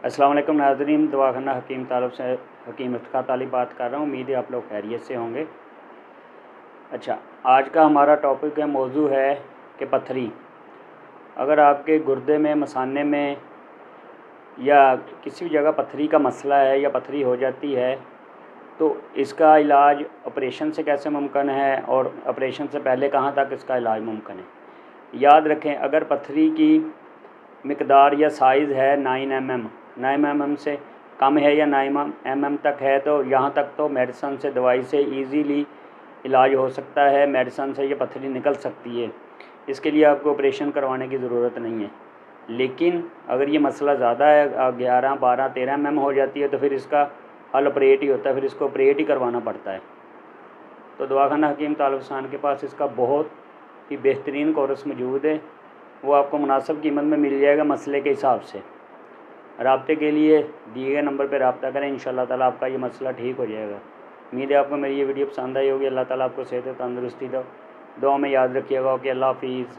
अस्सलाम वालेकुम नाज़रीन, दवाखाना हकीम तालब से हकीम इफ्तिखार तालिब बात कर रहा हूँ। उम्मीद है आप लोग खैरियत से होंगे। अच्छा, आज का हमारा टॉपिक है, मौजू है कि पत्थरी अगर आपके गुर्दे में, मसाने में या किसी भी जगह पत्थरी का मसला है या पत्थरी हो जाती है तो इसका इलाज ऑपरेशन से कैसे मुमकिन है और ऑपरेशन से पहले कहाँ तक इसका इलाज मुमकिन है। याद रखें, अगर पत्थरी की मिकदार या साइज़ है 9 mm से कम है या 9 mm तक है तो यहाँ तक तो मेडिसन से, दवाई से इजीली इलाज हो सकता है। मेडिसन से ये पत्थरी निकल सकती है, इसके लिए आपको ऑपरेशन करवाने की ज़रूरत नहीं है। लेकिन अगर ये मसला ज़्यादा है, 11, 12, 13 mm हो जाती है तो फिर इसका हल ऑपरेट ही होता है, फिर इसको ऑपरेट ही करवाना पड़ता है। तो दवाखाना हकीम तालिब हुसैन के पास इसका बहुत ही बेहतरीन कोर्स मौजूद है, वो आपको मुनासिब कीमत में मिल जाएगा मसले के हिसाब से। राब्ते के लिए दिए गए नंबर पर रब्ता करें, इंशाअल्लाह ताला आपका ये मसला ठीक हो जाएगा। उम्मीद है आपको मेरी ये वीडियो पसंद आई होगी। अल्लाह ताला आपको सेहत तंदुरुस्ती दो। दुआ में याद रखिएगा कि अल्लाह हाफिज़।